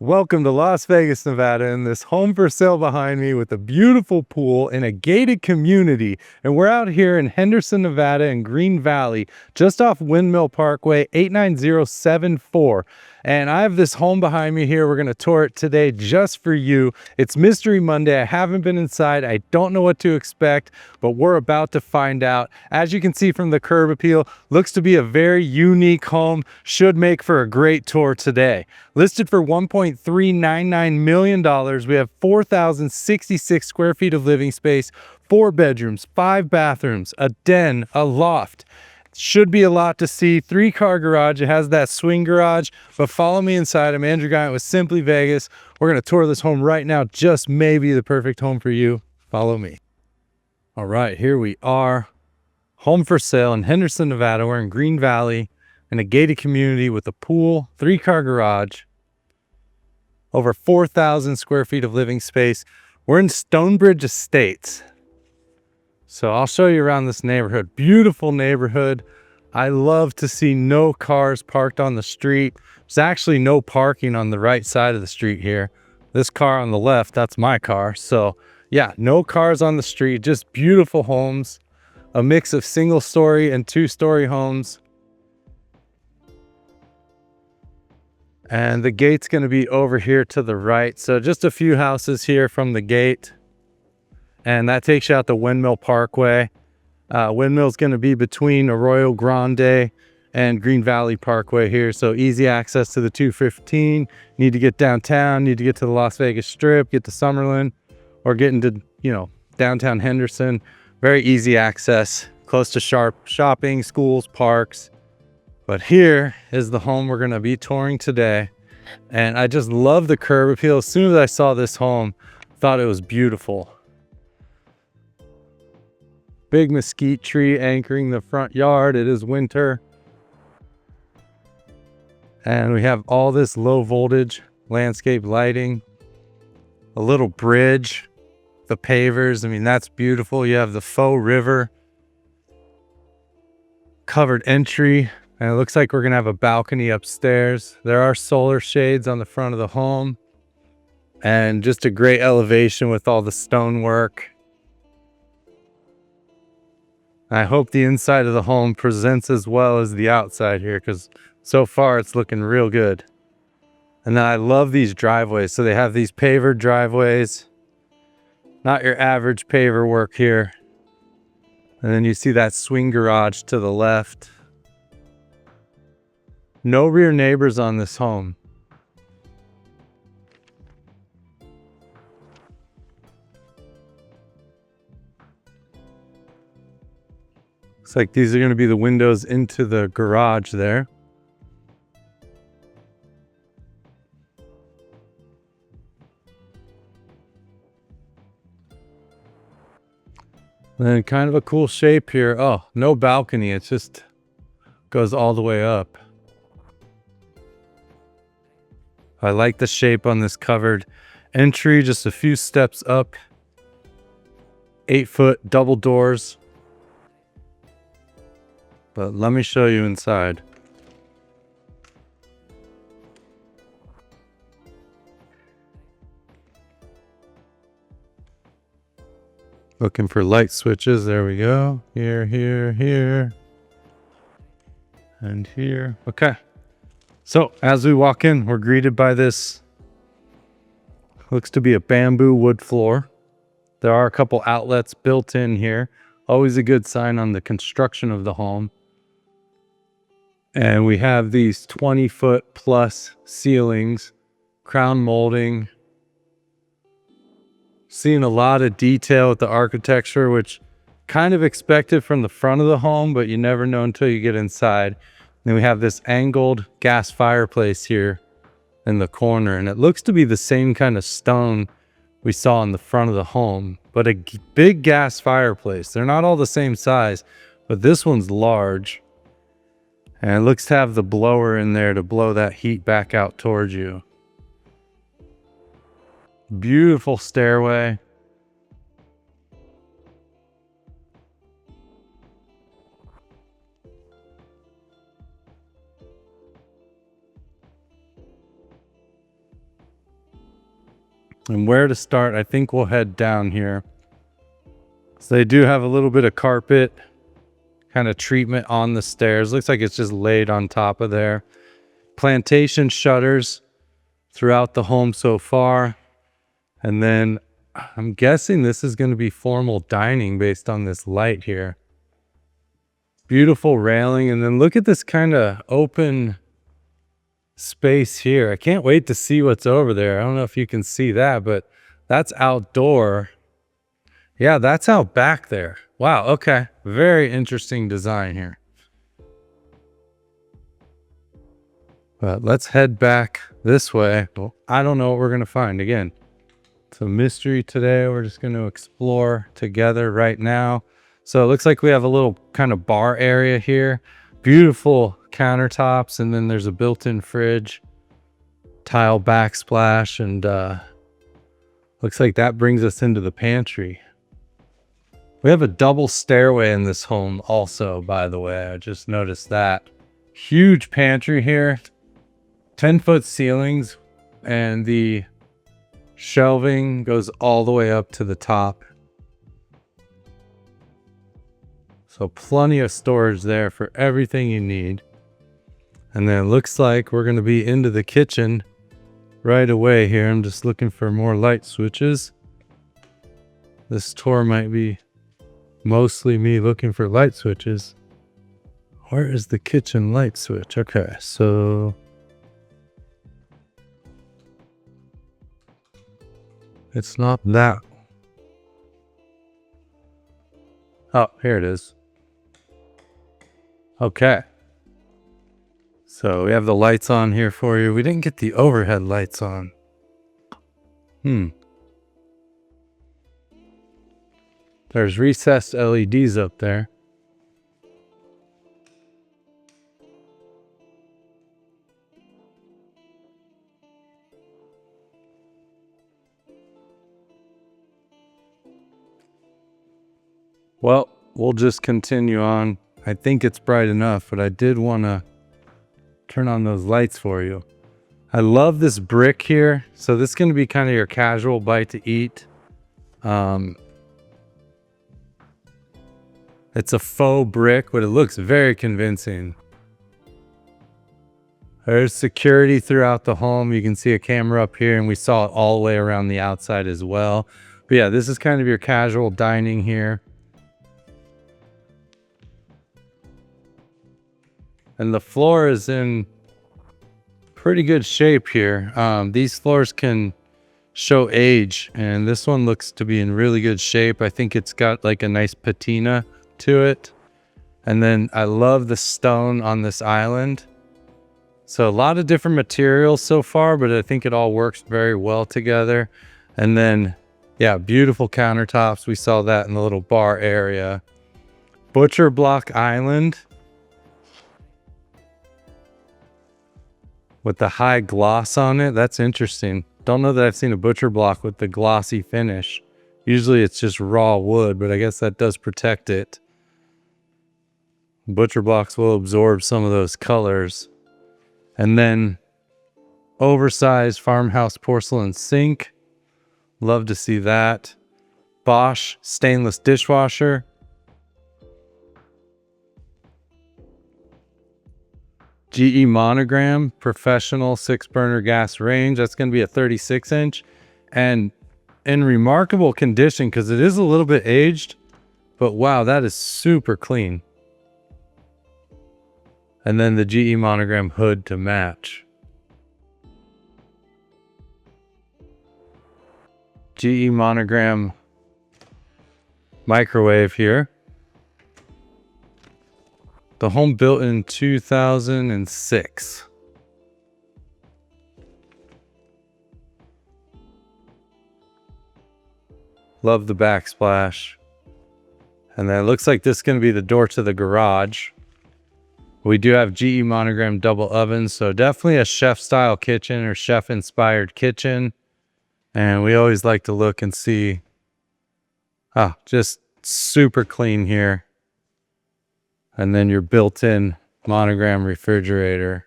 Welcome to Las Vegas, Nevada, and this home for sale behind me with a beautiful pool in a gated community. And we're out here in Henderson, Nevada in Green Valley, just off Windmill Parkway, 89074. And I have this home behind me here. We're going to tour it today just for you. It's Mystery Monday. I haven't been inside. I don't know what to expect, but we're about to find out. As you can see from the curb appeal, looks to be a very unique home. Should make for a great tour today. Listed for $1.399 million. We have 4,066 square feet of living space, 4 bedrooms, 5 bathrooms, a den, a loft. Should be a lot to see. 3-car garage. It has that swing garage, but follow me inside. I'm Andrew Guiant with Simply Vegas. We're going to tour this home right now. Just maybe the perfect home for you. Follow me. All right, here we are. Home for sale in Henderson, Nevada. We're in Green Valley in a gated community with a pool, 3-car garage, over 4,000 square feet of living space. We're in Stonebridge Estates. So I'll show you around this neighborhood. Beautiful neighborhood. I love to see no cars parked on the street. There's actually no parking on the right side of the street here. This car on the left, that's my car. So yeah, no cars on the street, just beautiful homes. A mix of single-story and 2-story homes. And the gate's going to be over here to the right. So just a few houses here from the gate. And that takes you out to Windmill Parkway. Windmill's going to be between Arroyo Grande and Green Valley Parkway here. So easy access to the 215. Need to get downtown, need to get to the Las Vegas Strip, get to Summerlin, or get into, downtown Henderson. Very easy access, close to shopping, schools, parks. But here is the home we're going to be touring today. And I just love the curb appeal. As soon as I saw this home, thought it was beautiful. Big mesquite tree anchoring the front yard. It is winter. And we have all this low voltage landscape lighting. A little bridge. The pavers. I mean, that's beautiful. You have the faux river. Covered entry. And it looks like we're going to have a balcony upstairs. There are solar shades on the front of the home. And just a great elevation with all the stonework. I hope the inside of the home presents as well as the outside here, because so far it's looking real good. And then I love these driveways. So they have these paver driveways. Not your average paver work here. And then you see that swing garage to the left. No rear neighbors on this home. Looks like these are going to be the windows into the garage there. And then kind of a cool shape here. Oh, no balcony. It just goes all the way up. I like the shape on this covered entry. Just a few steps up. 8-foot double doors. But let me show you inside. Looking for light switches. There we go. Here, here, here. And here. Okay. So as we walk in, we're greeted by this. Looks to be a bamboo wood floor. There are a couple outlets built in here. Always a good sign on the construction of the home. And we have these 20-foot plus ceilings, crown molding. Seeing a lot of detail with the architecture, which kind of expected from the front of the home, but you never know until you get inside. Then we have this angled gas fireplace here in the corner, and it looks to be the same kind of stone we saw in the front of the home, but a big gas fireplace. They're not all the same size, but this one's large. And it looks to have the blower in there to blow that heat back out towards you. Beautiful stairway. And where to start, I think we'll head down here. So they do have a little bit of carpet kind of treatment on the stairs. Looks like it's just laid on top of there. Plantation shutters throughout the home so far. And then I'm guessing this is going to be formal dining based on this light here. Beautiful railing. And then look at this kind of open space here. I can't wait to see what's over there. I don't know if you can see that, but that's outdoor. Yeah, that's out back there. Wow, okay. Very interesting design here. But let's head back this way. Well, I don't know what we're going to find. Again, it's a mystery today. We're just going to explore together right now. So it looks like we have a little kind of bar area here. Beautiful countertops, and then there's a built-in fridge, tile backsplash, and looks like that brings us into the pantry. We have a double stairway in this home also, by the way. I just noticed that. Huge pantry here, 10-foot ceilings, and the shelving goes all the way up to the top. So plenty of storage there for everything you need. And then it looks like we're going to be into the kitchen right away here. I'm just looking for more light switches. This tour might be mostly me looking for light switches. Where is the kitchen light switch? Okay, so it's not that. Oh, here it is. Okay. So we have the lights on here for you. We didn't get the overhead lights on. There's recessed LEDs up there. Well, we'll just continue on. I think it's bright enough, but I did want to turn on those lights for you. I love this brick here. So this is going to be kind of your casual bite to eat. It's a faux brick, but it looks very convincing. There's security throughout the home. You can see a camera up here, and we saw it all the way around the outside as well. But yeah, this is kind of your casual dining here. And the floor is in pretty good shape here. These floors can show age, and this one looks to be in really good shape. I think it's got like a nice patina to it. And then I love the stone on this island. So a lot of different materials so far, but I think it all works very well together. And then, yeah, beautiful countertops. We saw that in the little bar area. Butcher block island with the high gloss on it. That's interesting. Don't know that I've seen a butcher block with the glossy finish. Usually it's just raw wood, but I guess that does protect it. Butcher blocks will absorb some of those colors. And then oversized farmhouse porcelain sink. Love to see that. Bosch stainless dishwasher. GE Monogram professional 6-burner gas range. That's going to be a 36-inch. And in remarkable condition because it is a little bit aged. But wow, that is super clean. And then the GE Monogram hood to match. GE Monogram microwave here. The home built in 2006. Love the backsplash. And then it looks like this is going to be the door to the garage. We do have GE Monogram double ovens, so definitely a chef-style kitchen or chef-inspired kitchen. And we always like to look and see. Oh, just super clean here. And then your built-in Monogram refrigerator.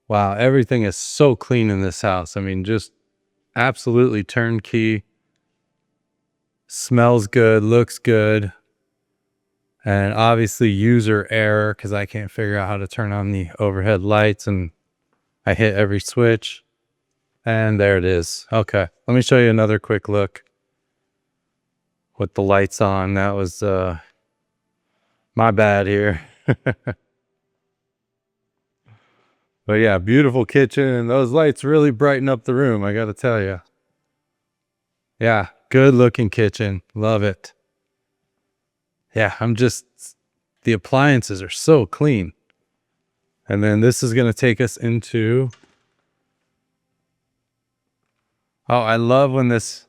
Wow, everything is so clean in this house. I mean, just absolutely turnkey. Smells good, looks good. And obviously user error because I can't figure out how to turn on the overhead lights and I hit every switch. And there it is. Okay, let me show you another quick look with the lights on. That was my bad here. But yeah, beautiful kitchen, and those lights really brighten up the room, I gotta tell you. Yeah, good looking kitchen. Love it. Yeah, the appliances are so clean. And then this is gonna take us into, oh, I love when this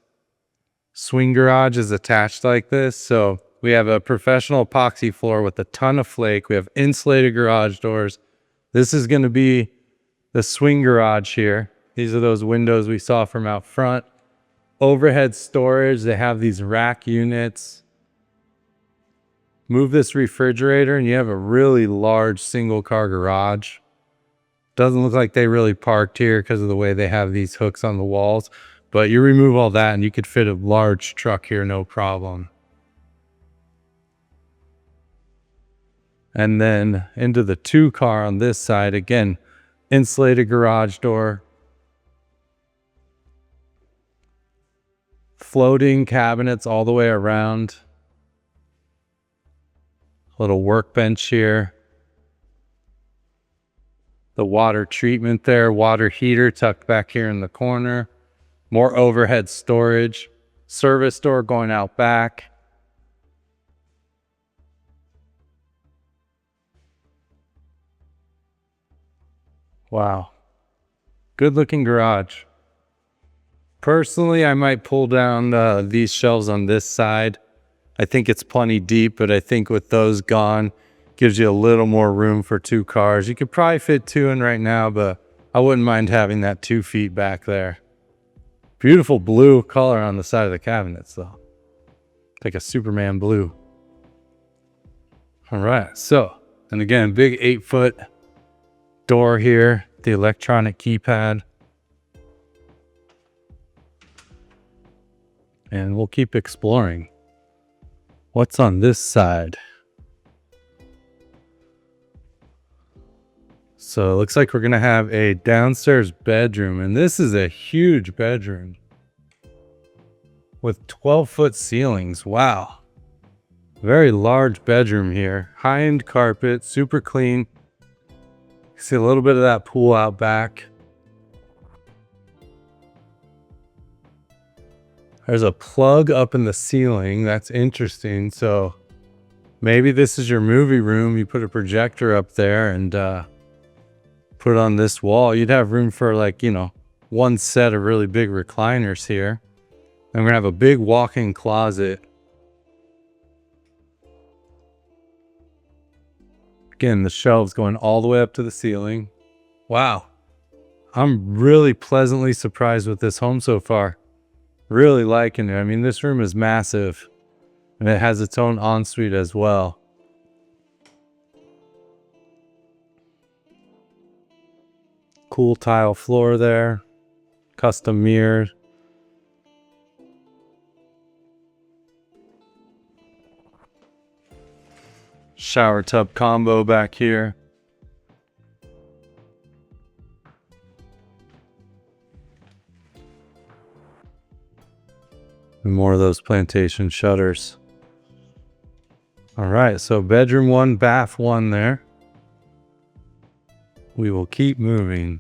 swing garage is attached like this. So we have a professional epoxy floor with a ton of flake. We have insulated garage doors. This is going to be the swing garage here. These are those windows we saw from out front. Overhead storage. They have these rack units. Move this refrigerator and you have a really large single car garage. Doesn't look like they really parked here because of the way they have these hooks on the walls. But you remove all that and you could fit a large truck here, no problem. And then into the 2-car on this side, again, insulated garage door. Floating cabinets all the way around. Little workbench here. The water treatment there, water heater tucked back here in the corner. More overhead storage. Service door going out back. Wow. Good looking garage. Personally, I might pull down these shelves on this side. I think it's plenty deep, but I think with those gone, gives you a little more room for 2 cars. You could probably fit 2 in right now, but I wouldn't mind having that 2 feet back there. Beautiful blue color on the side of the cabinets though. Like a Superman blue. All right, so, and again, big 8-foot door here, the electronic keypad. And we'll keep exploring. What's on this side? So it looks like we're gonna have a downstairs bedroom, and this is a huge bedroom with 12-foot ceilings. Wow. Very large bedroom here. High-end carpet, super clean. See a little bit of that pool out back. There's a plug up in the ceiling. That's interesting. So maybe this is your movie room. You put a projector up there and put it on this wall. You'd have room for, like, you know, one set of really big recliners here. And we're gonna have a big walk-in closet. Again, the shelves going all the way up to the ceiling. Wow. I'm really pleasantly surprised with this home so far. Really liking it. I mean, this room is massive and it has its own ensuite as well. Cool tile floor there. Custom mirror. Shower tub combo back here. And more of those plantation shutters. All right, so bedroom 1, bath 1 there. We will keep moving.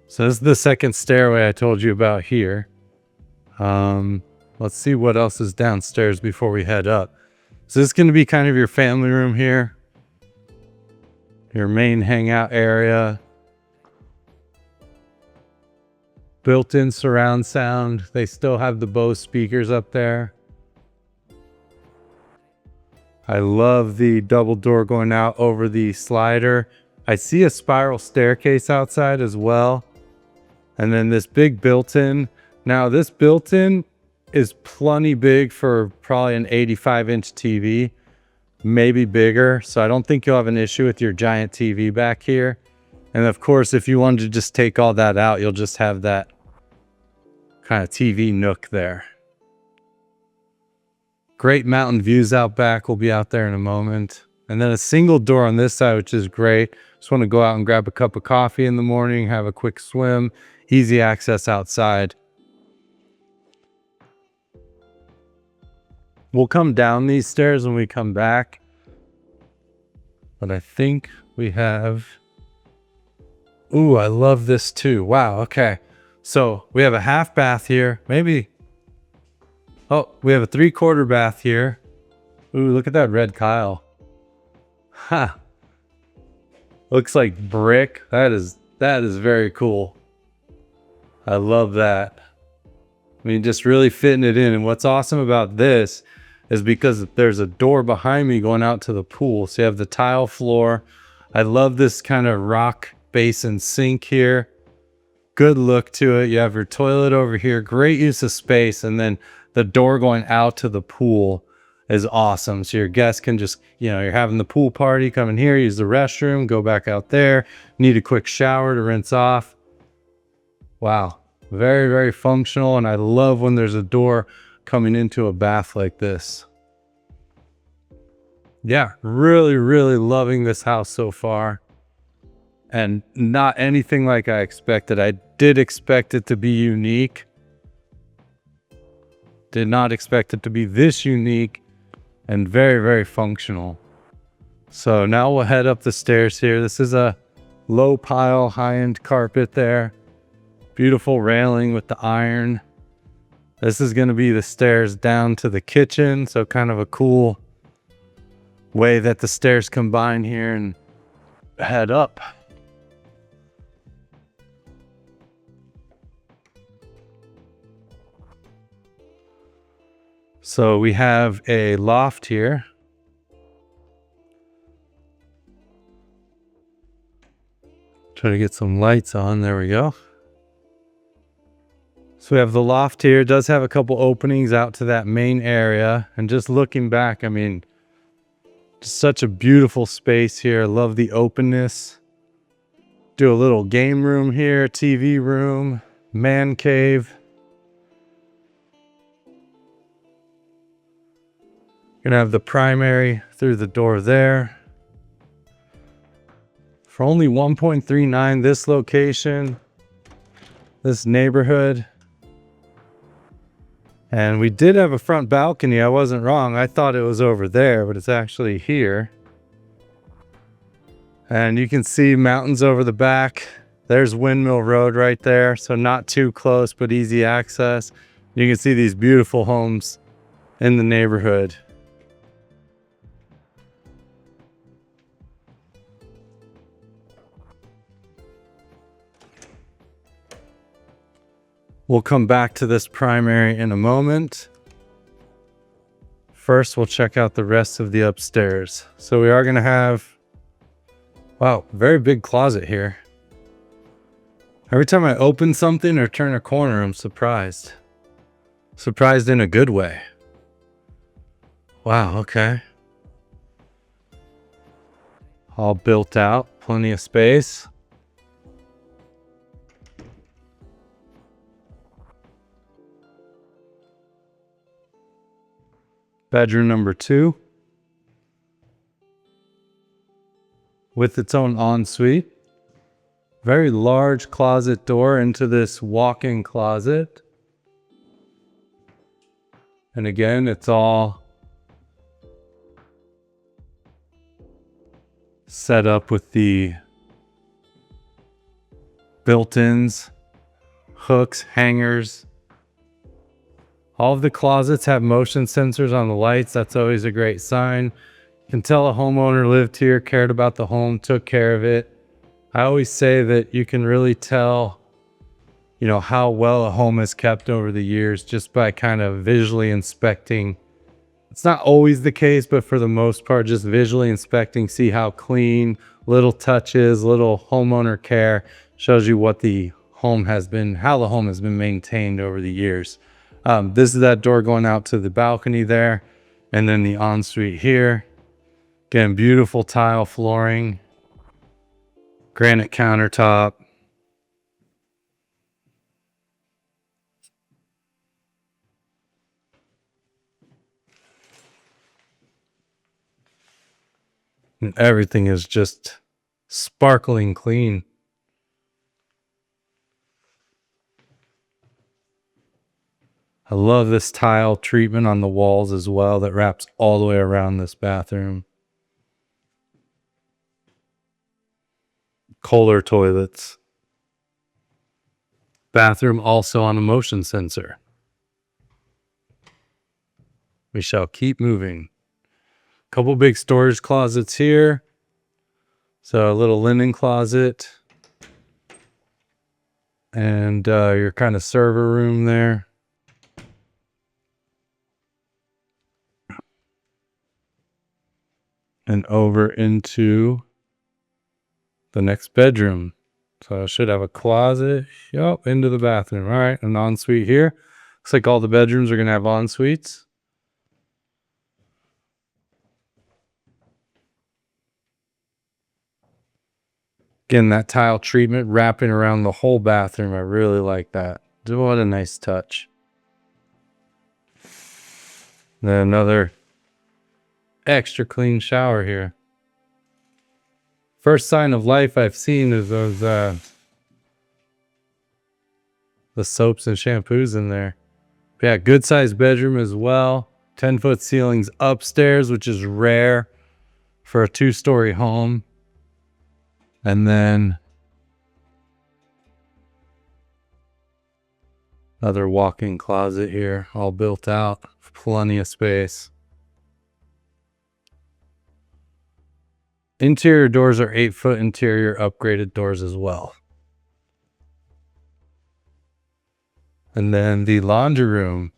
So this is the second stairway I told you about here. Let's see what else is downstairs before we head up. So this is going to be kind of your family room here. Your main hangout area. Built-in surround sound. They still have the Bose speakers up there. I love the double door going out over the slider. I see a spiral staircase outside as well. And then this big built-in. Now this built-in is plenty big for probably an 85-inch TV, maybe bigger. So I don't think you'll have an issue with your giant TV back here. And of course, if you wanted to just take all that out, you'll just have that kind of TV nook there. Great mountain views out back. We'll be out there in a moment. And then a single door on this side, which is great. Just want to go out and grab a cup of coffee in the morning, have a quick swim, easy access outside. We'll come down these stairs when we come back. But I think we have... Ooh, I love this too. Wow, okay. So we have a half bath here. Maybe... Oh, we have a 3/4 bath here. Ooh, look at that red tile. Ha! Looks like brick. That is very cool. I love that. I mean, just really fitting it in. And what's awesome about this is because there's a door behind me going out to the pool. So you have the tile floor. I love this kind of rock basin sink here. Good look to it. You have your toilet over here. Great use of space. And then the door going out to the pool is awesome. So your guests can just, you're having the pool party, come in here, use the restroom, go back out there. Need a quick shower to rinse off. Wow. Very, very functional. And I love when there's a door coming into a bath like this. Yeah, really, really loving this house so far. And not anything like I expected. I did expect it to be unique. Did not expect it to be this unique and very, very functional. So now we'll head up the stairs here. This is a low pile, high-end carpet there. Beautiful railing with the iron. This is going to be the stairs down to the kitchen. So kind of a cool way that the stairs combine here and head up. So we have a loft here. Try to get some lights on. There we go. So we have the loft here. It does have a couple openings out to that main area. And just looking back, I mean, just such a beautiful space here. Love the openness. Do a little game room here, TV room, man cave. Gonna have the primary through the door there. For only $1.39 this location, this neighborhood. And we did have a front balcony. I wasn't wrong. I thought it was over there, but it's actually here. And you can see mountains over the back. There's Windmill Road right there. So not too close, but easy access. You can see these beautiful homes in the neighborhood. We'll come back to this primary in a moment. First, we'll check out the rest of the upstairs. So we are going to have, wow, very big closet here. Every time I open something or turn a corner, I'm surprised. Surprised in a good way. Wow, okay. All built out, plenty of space. Bedroom number 2 with its own ensuite. Very large closet door into this walk-in closet. And again, it's all set up with the built-ins, hooks, hangers. All of the closets have motion sensors on the lights. That's always a great sign. You can tell a homeowner lived here, cared about the home, took care of it. I always say that you can really tell, how well a home is kept over the years just by kind of visually inspecting. It's not always the case, but for the most part, just visually inspecting, see how clean, little touches, little homeowner care shows you what the home has been, how the home has been maintained over the years. This is that door going out to the balcony there, and then the ensuite here. Again, beautiful tile flooring, granite countertop. And everything is just sparkling clean. I love this tile treatment on the walls as well that wraps all the way around this bathroom. Kohler toilets. Bathroom also on a motion sensor. We shall keep moving. Couple big storage closets here. So a little linen closet. And your kind of server room there. And over into the next bedroom. So I should have a closet. Yup, into the bathroom. All right, an ensuite here. Looks like all the bedrooms are going to have ensuites. Again, that tile treatment wrapping around the whole bathroom. I really like that. What a nice touch. Then another extra clean shower here. First sign of life I've seen is those the soaps and shampoos in there. But yeah, good sized bedroom as well. 10-foot ceilings upstairs, which is rare for a 2-story home. And then another walk-in closet here, all built out, plenty of space. Interior doors are 8-foot interior upgraded doors as well. And then the laundry room,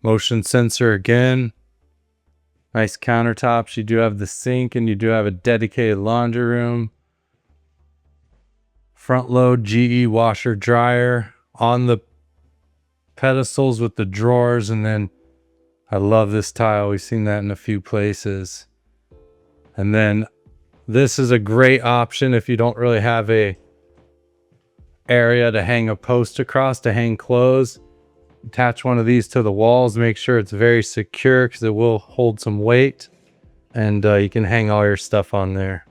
motion sensor again. Nice countertops. You do have the sink and you do have a dedicated laundry room. Front load GE washer dryer on the pedestals with the drawers. And then I love this tile. We've seen that in a few places. And then this is a great option if you don't really have a area to hang a post across to hang clothes. Attach one of these to the walls. Make sure it's very secure because it will hold some weight. And you can hang all your stuff on there.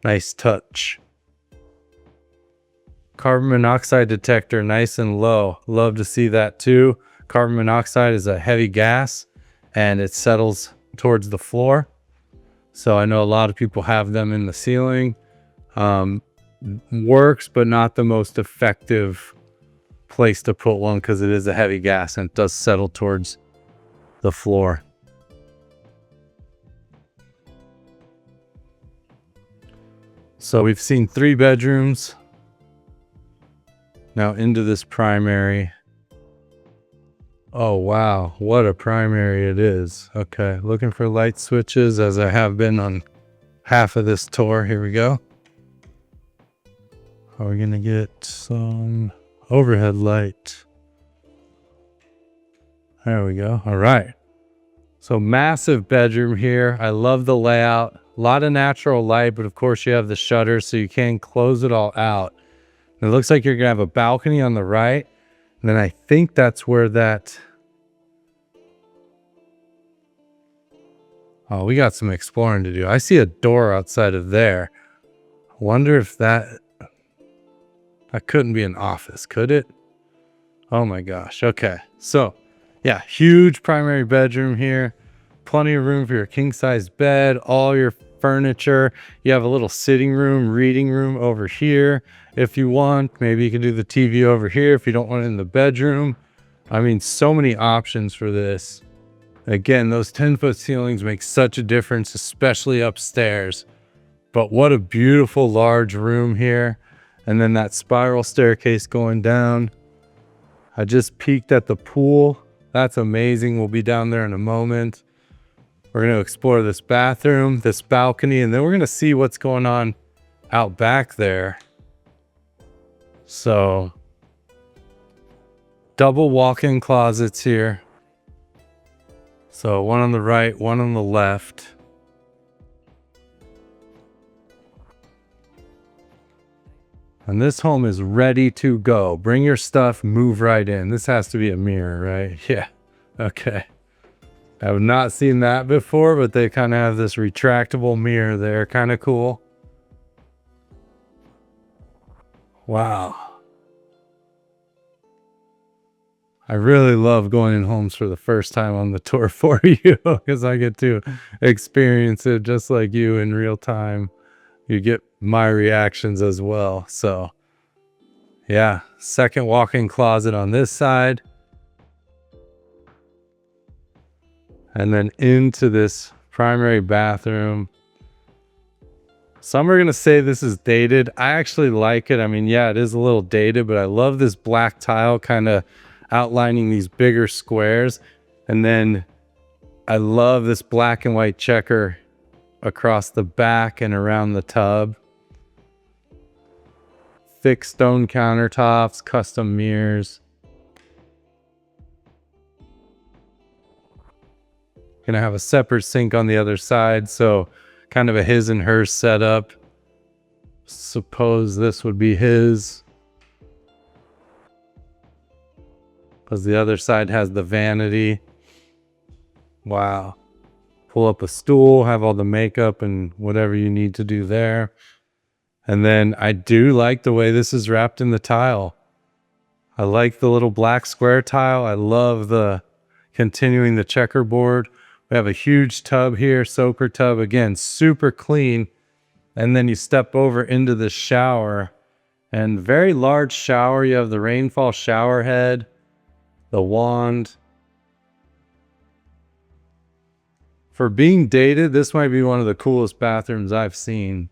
Nice touch. Carbon monoxide detector, nice and low. Love to see that too. Carbon monoxide is a heavy gas and it settles towards the floor. So I know a lot of people have them in the ceiling. Works, but not the most effective place to put one because it is a heavy gas and it does settle towards the floor. So we've seen 3 bedrooms. Now into this primary. Oh wow, what a primary it is. Okay, looking for light switches as I have been on half of this tour. Here we go. Are we gonna get some overhead light? There we go. All right. So massive bedroom here. I love the layout. A lot of natural light, but of course you have the shutters so you can close it all out. And it looks like you're gonna have a balcony on the right. And then I think that's where that... Oh, we got some exploring to do. I see a door outside of there. I wonder if that couldn't be an office, could it? Oh my gosh. Okay. So yeah, huge primary bedroom here. Plenty of room for your king size bed, all your furniture. You have a little sitting room, reading room over here. If you want, maybe you can do the TV over here if you don't want it in the bedroom. I mean, so many options for this. Again, those 10-foot ceilings make such a difference, especially upstairs. But what a beautiful large room here. And then that spiral staircase going down. I just peeked at the pool. That's amazing. We'll be down there in a moment. We're going to explore this bathroom, this balcony, and then we're going to see what's going on out back there. So, double walk-in closets here. So one on the right, one on the left. And this home is ready to go. Bring your stuff, move right in. This has to be a mirror, right? Yeah. Okay. I have not seen that before, but they kind of have this retractable mirror there. Kind of cool. Wow. I really love going in homes for the first time on the tour for you because I get to experience it just like you in real time. You get my reactions as well. So yeah, second walk-in closet on this side. And then into this primary bathroom. Some are going to say this is dated. I actually like it. I mean, yeah, it is a little dated, but I love this black tile kind of outlining these bigger squares. And then I love this black and white checker across the back and around the tub. Thick stone countertops, custom mirrors. Gonna have a separate sink on the other side, so kind of a his and hers setup. Suppose this would be his, because the other side has the vanity. Wow. Pull up a stool, have all the makeup and whatever you need to do there. And then I do like the way this is wrapped in the tile. I like the little black square tile. I love the continuing the checkerboard. We have a huge tub here, soaker tub. Again, super clean. And then you step over into the shower, and very large shower. You have the rainfall shower head, the wand. For being dated, this might be one of the coolest bathrooms I've seen.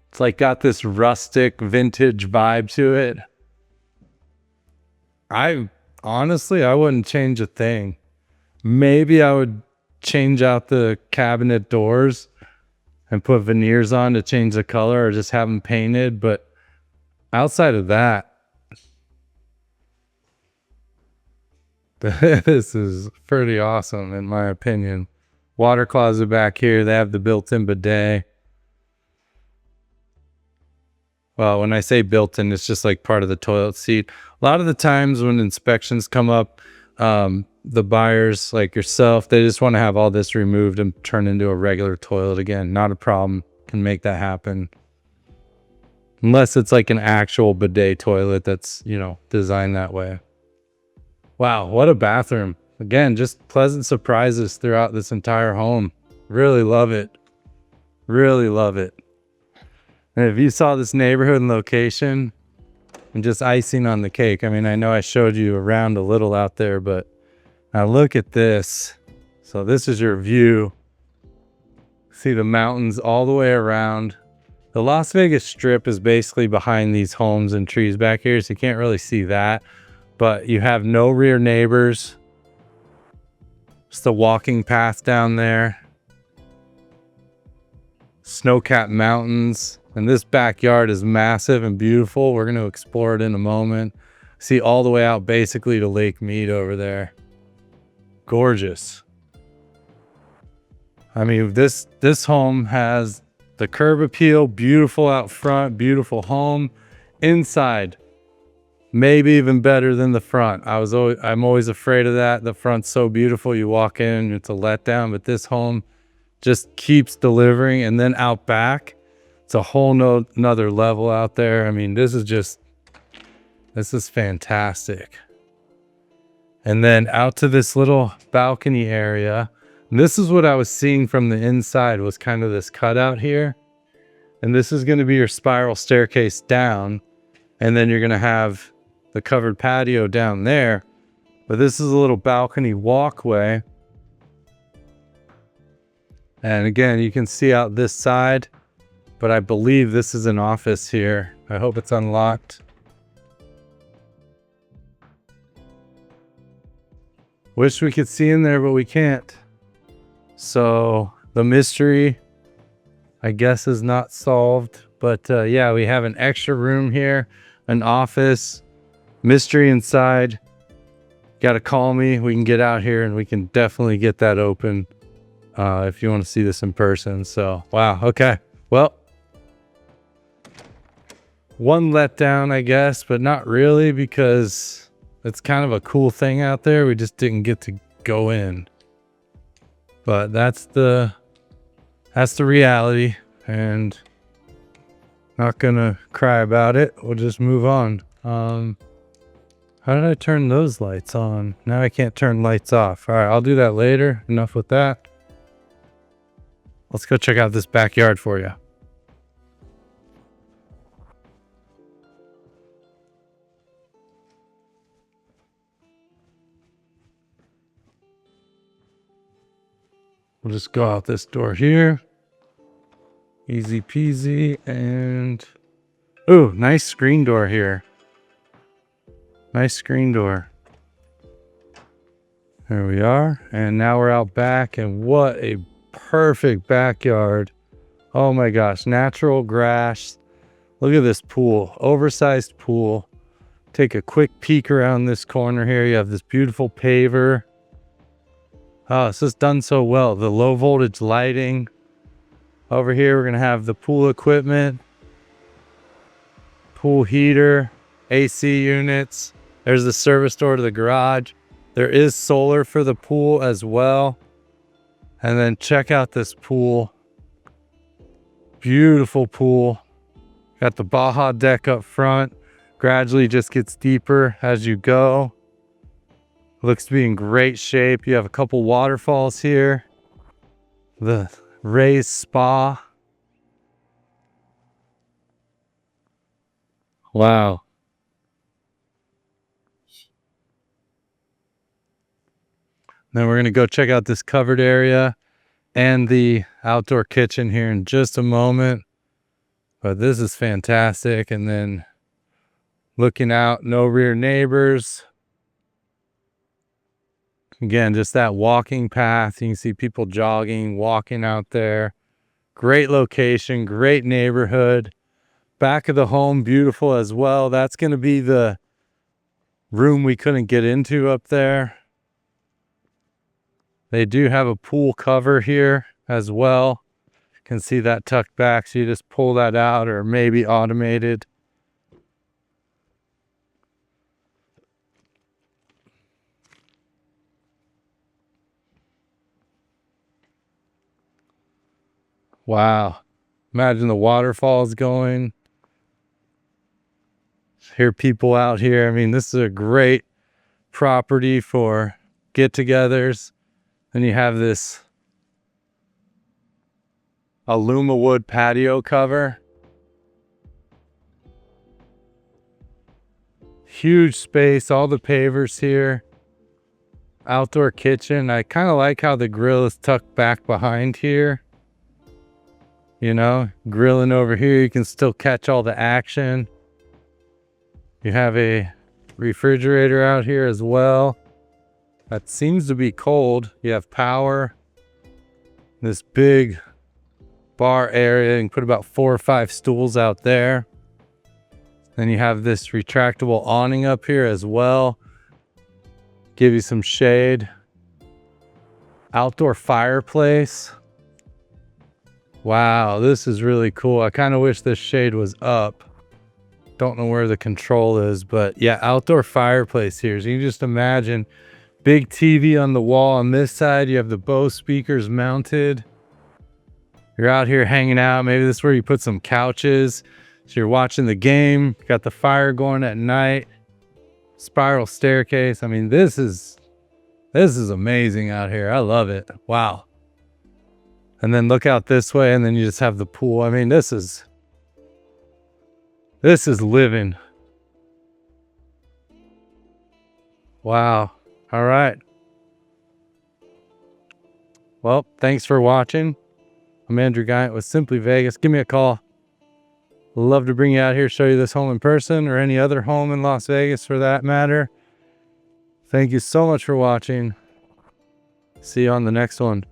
It's like got this rustic vintage vibe to it. Honestly, I wouldn't change a thing. Maybe I would change out the cabinet doors and put veneers on to change the color, or just have them painted. But outside of that, this is pretty awesome in my opinion. Water closet back here. They have the built-in bidet. Well, when I say built-in, it's just like part of the toilet seat. A lot of the times when inspections come up, the buyers like yourself, they just want to have all this removed and turn into a regular toilet again. Not a problem. Can make that happen. Unless it's like an actual bidet toilet that's, you know, designed that way. Wow, what a bathroom. Again, just pleasant surprises throughout this entire home. Really love it. Really love it. And if you saw this neighborhood and location, and just icing on the cake. I mean, I know I showed you around a little out there, but now look at this. So this is your view. See the mountains all the way around. The Las Vegas Strip is basically behind these homes and trees back here, so you can't really see that. But you have no rear neighbors. Just a walking path down there. Snow-capped mountains. And this backyard is massive and beautiful. We're going to explore it in a moment. See all the way out basically to Lake Mead over there. Gorgeous. I mean, this home has the curb appeal, beautiful out front, beautiful home. Inside, maybe even better than the front. I'm always afraid of that. The front's so beautiful. You walk in, it's a letdown, but this home just keeps delivering. And then out back, it's a whole nother level out there. I mean, this is fantastic. And then out to this little balcony area. And this is what I was seeing from the inside, was kind of this cutout here. And this is going to be your spiral staircase down. And then you're going to have the covered patio down there. But this is a little balcony walkway. And again, you can see out this side. But I believe this is an office here. I hope it's unlocked. Wish we could see in there, but we can't. So the mystery, I guess, is not solved. But yeah, we have an extra room here, an office, mystery inside. Got to call me. We can get out here and we can definitely get that open if you want to see this in person. So, wow. Okay. Well, one letdown, I guess, but not really, because It's kind of a cool thing out there. We just didn't get to go in. But that's the reality, and not gonna cry about it. We'll just move on. How did I turn those lights on? Now I can't turn lights off. All right, I'll do that later. Enough with that. Let's go check out this backyard for you. We'll just go out this door here. Easy peasy. And ooh, nice screen door here. Nice screen door. There we are. And now we're out back, and what a perfect backyard. Oh my gosh, natural grass. Look at this pool, oversized pool. Take a quick peek around this corner here. You have this beautiful paver. Oh, it's just done so well. The low voltage lighting. Over here, we're gonna have the pool equipment, pool heater, AC units. There's the service door to the garage. There is solar for the pool as well. And then check out this pool. Beautiful pool. Got the Baja deck up front. Gradually just gets deeper as you go. Looks to be in great shape. You have a couple waterfalls here. The raised spa. Wow. Then we're going to go check out this covered area and the outdoor kitchen here in just a moment. But this is fantastic. And then looking out, no rear neighbors. Again, just that walking path. You can see people jogging, walking out there. Great location, great neighborhood. Back of the home, beautiful as well. That's going to be the room we couldn't get into up there. They do have a pool cover here as well. You can see that tucked back, so you just pull that out, or maybe automated. Wow. Imagine the waterfalls going. Hear people out here. I mean, this is a great property for get-togethers. Then you have this Aluma wood patio cover. Huge space, all the pavers here. Outdoor kitchen. I kind of like how the grill is tucked back behind here. You know, grilling over here, you can still catch all the action. You have a refrigerator out here as well. That seems to be cold. You have power. This big bar area. You can put about 4 or 5 stools out there. Then you have this retractable awning up here as well. Give you some shade. Outdoor fireplace. Wow, this is really cool. I kind of wish this shade was up. Don't know where the control is, but yeah, outdoor fireplace here. So you can just imagine big TV on the wall. On this side, you have the Bose speakers mounted. You're out here hanging out. Maybe this is where you put some couches. So you're watching the game. Got the fire going at night. Spiral staircase. I mean, this is amazing out here. I love it. Wow. And then look out this way, and then you just have the pool. I mean, this is living. Wow. All right. Well, thanks for watching. I'm Andrew Guiant with Simply Vegas. Give me a call. Love to bring you out here, show you this home in person, or any other home in Las Vegas for that matter. Thank you so much for watching. See you on the next one.